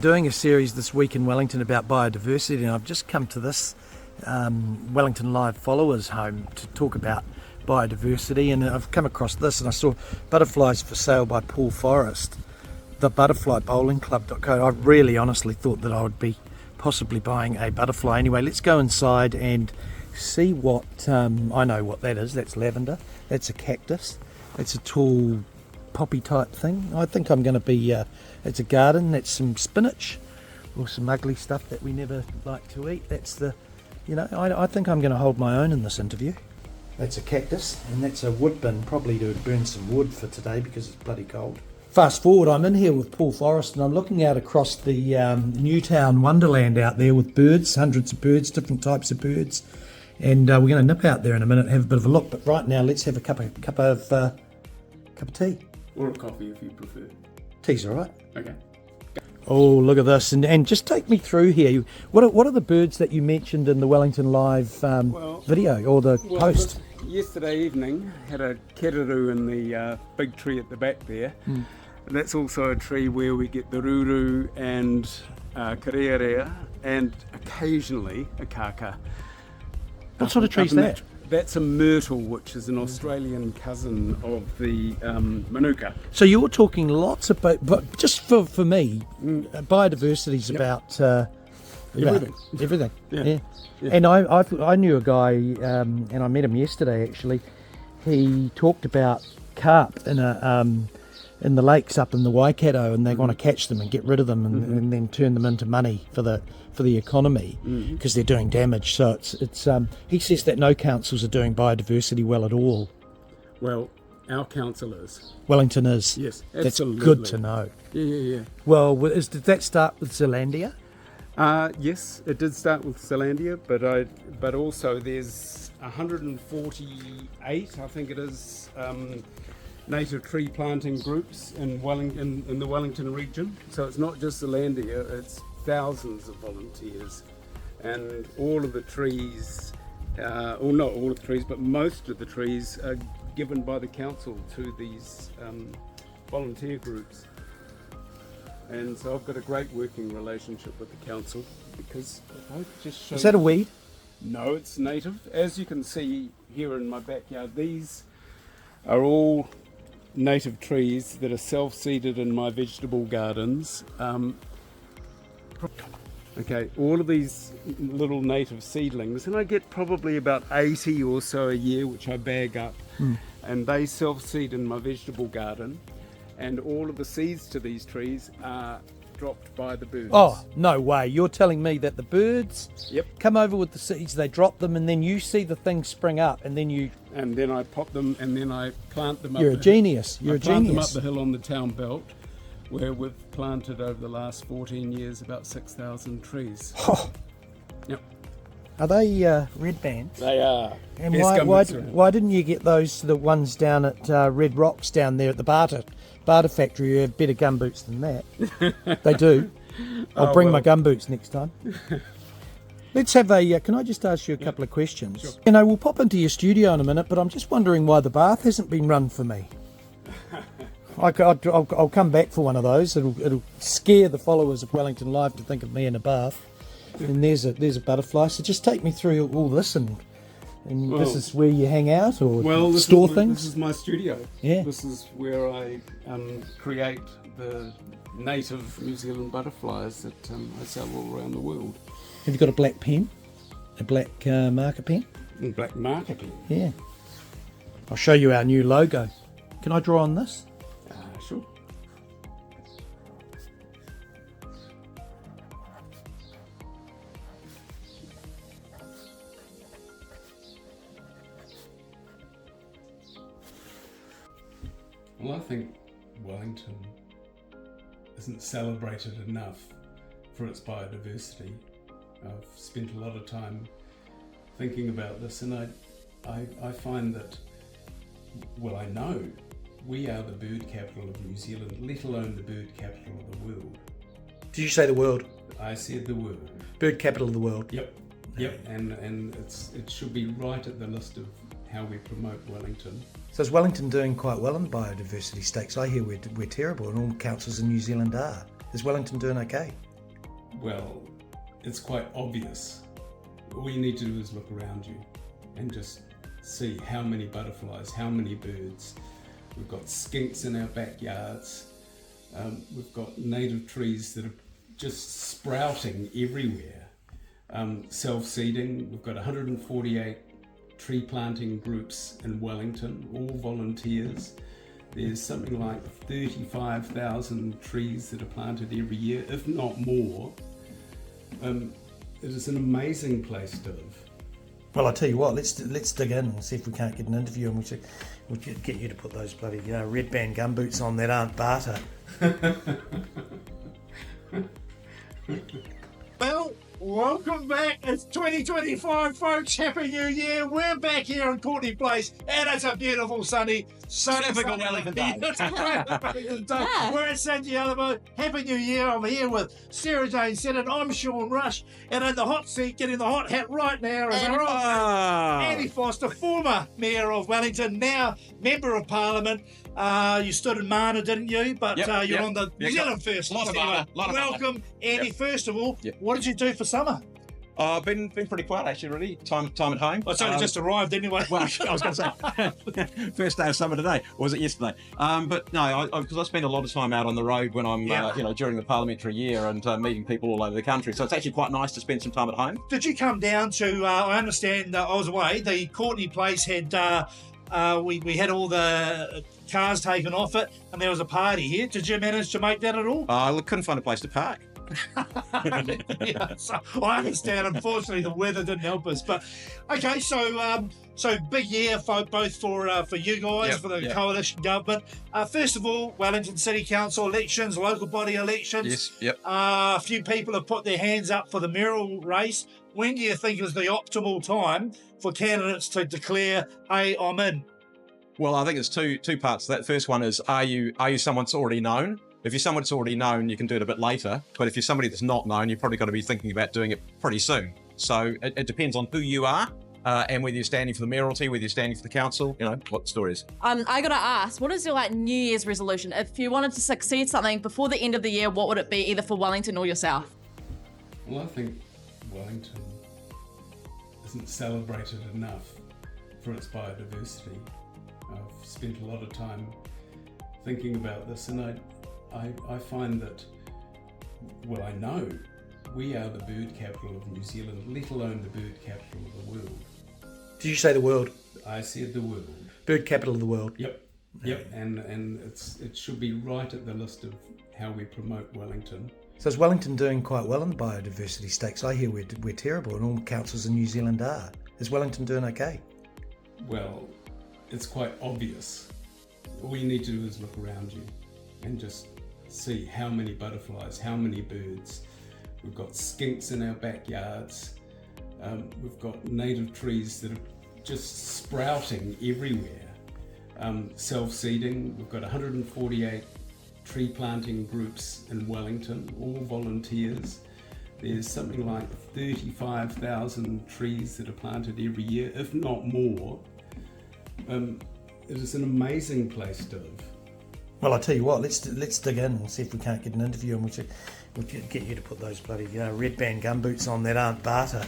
Doing a series this week in Wellington about biodiversity, and I've just come to this Wellington Live followers home to talk about biodiversity, and I've come across this and I saw butterflies for sale by Paul Forrest, the butterfly bowling club.co. I really honestly thought that I would be possibly buying a butterfly. Anyway, let's go inside and see what I know what that is. That's lavender, that's a cactus, it's a tall poppy type thing. I think I'm going to be it's a garden. That's some spinach or some ugly stuff that we never like to eat. That's the, I think I'm going to hold my own in this interview. That's a cactus, and that's a wood bin, probably to burn some wood for today because it's bloody cold. Fast forward, I'm in here with Paul Forrest and I'm looking out across the Newtown wonderland out there with birds, hundreds of birds, different types of birds, and we're going to nip out there in a minute and have a bit of a look. But right now, let's have a cup of tea. Or a coffee if you prefer. Tea's all right. Okay. Oh, look at this. And just take me through here. What are the birds that you mentioned in the Wellington Live video or the post? Yesterday evening, had a kereroo in the big tree at the back there. And that's also a tree where we get the ruru and karearea and occasionally a kaka. What sort of tree is that? That's a myrtle, which is an Australian cousin of the manuka. So you're talking lots about, but just for me, biodiversity is about everything. Yeah. And I knew a guy, and I met him yesterday actually. He talked about carp in the lakes up in the Waikato, and they want to catch them and get rid of them and then turn them into money for the economy because they're doing damage. So it's he says that no councils are doing biodiversity well at all. Well, our council is. Wellington is. Yes, that's absolutely. Good to know. Yeah. Well, did that start with Zealandia? Yes, it did start with Zealandia, but also there's 148, I think it is, native tree planting groups in the Wellington region. So it's not just Zealandia, it's thousands of volunteers, and all of the trees, or not all of the trees, but most of the trees are given by the council to these volunteer groups. And so I've got a great working relationship with the council because I just show. Is that a weed? No, it's native. As you can see here in my backyard, these are all native trees that are self-seeded in my vegetable gardens. Okay, all of these little native seedlings, and I get probably about 80 or so a year, which I bag up, and they self-seed in my vegetable garden. And all of the seeds to these trees are dropped by the birds. Oh, no way. You're telling me that the birds come over with the seeds, they drop them, and then you see the thing spring up, and then you... And then I pop them, and then I plant them up. You're a genius. You're a genius. I plant them up the hill on the town belt, where we've planted over the last 14 years about 6,000 trees. Oh. Yep. Are they red bands? They are. And why didn't you get the ones down at Red Rocks down there at the Barter factory? You have better gumboots than that. They do. I'll bring my gumboots next time. Let's have can I just ask you a couple of questions? Sure. We'll pop into your studio in a minute, but I'm just wondering why the bath hasn't been run for me. I'll come back for one of those. It'll scare the followers of Wellington Live to think of me in a bath. And there's a butterfly. So just take me through all this, and this is where you hang out or store things? This is my studio. Yeah. This is where I create the native New Zealand butterflies that I sell all around the world. Have you got a black pen? A black marker pen? Black marker pen? Yeah. I'll show you our new logo. Can I draw on this? Sure. Well, I think Wellington isn't celebrated enough for its biodiversity. I've spent a lot of time thinking about this, and I find that, well, I know we are the bird capital of New Zealand, let alone the bird capital of the world. Did you say the world? I said the world. Bird capital of the world. Yep. And it should be right at the list of how we promote Wellington. So is Wellington doing quite well in biodiversity stakes? I hear we're terrible, and all councils in New Zealand are. Is Wellington doing okay? Well, it's quite obvious. All you need to do is look around you and just see how many butterflies, how many birds. We've got skinks in our backyards. We've got native trees that are just sprouting everywhere. Self-seeding, we've got 148 tree planting groups in Wellington, all volunteers. There's something like 35,000 trees that are planted every year, if not more. It is an amazing place to live. Well, I tell you what, let's dig in and see if we can't get an interview, and we should get you to put those bloody red band gumboots on that aren't barter. Well, welcome back. It's 2025, folks. Happy New Year. We're back here in Courtney Place, and it's a beautiful sunny Typical Wellington day. It's a great Wellington day. We're at San Diego. Happy New Year. I'm here with Sarah Jane Sennett. I'm Sean Rush, and in the hot seat, getting the hot hat right now, is our old Andy Foster, former Mayor of Wellington, now Member of Parliament. You stood in Mana, didn't you? But you're on the New Zealand First. Lot of Mana. Welcome, Andy. First of all, what did you do for summer? I've been pretty quiet actually, really. Time at home. Well, it's only just arrived anyway. Well, I was going to say, first day of summer today, or was it yesterday? But no, because I spend a lot of time out on the road when I'm, during the parliamentary year and meeting people all over the country. So it's actually quite nice to spend some time at home. Did you come down to? I understand I was away. The Courtney Place had we had all the cars taken off it, and there was a party here. Did you manage to make that at all? I couldn't find a place to park. So I understand. Unfortunately, the weather didn't help us. But okay, so big year both for you guys, for the coalition government. First of all, Wellington City Council elections, local body elections. Yes. Yep. A few people have put their hands up for the mayoral race. When do you think is the optimal time for candidates to declare, "Hey, I'm in"? Well, I think there's two parts to that. First one is, are you someone that's already known? If you're someone that's already known, you can do it a bit later. But if you're somebody that's not known, you've probably got to be thinking about doing it pretty soon. So it depends on who you are and whether you're standing for the mayoralty, whether you're standing for the council, what the story is. I got to ask, what is your New Year's resolution? If you wanted to succeed something before the end of the year, what would it be, either for Wellington or yourself? Well, I think Wellington isn't celebrated enough for its biodiversity. I've spent a lot of time thinking about this, and I find that, well, I know we are the bird capital of New Zealand, let alone the bird capital of the world. Did you say the world? I said the world. Bird capital of the world. Yep. And it should be right at the list of how we promote Wellington. So is Wellington doing quite well in the biodiversity stakes? I hear we're terrible, and all councils in New Zealand are. Is Wellington doing okay? Well, it's quite obvious. All you need to do is look around you and just see how many butterflies, how many birds. We've got skinks in our backyards. We've got native trees that are just sprouting everywhere. Self-seeding, we've got 148 tree planting groups in Wellington, all volunteers. There's something like 35,000 trees that are planted every year, if not more. It is an amazing place to live. Well, I tell you what, let's dig in and see if we can't get an interview, and we should get you to put those bloody red band gumboots on that aren't barter.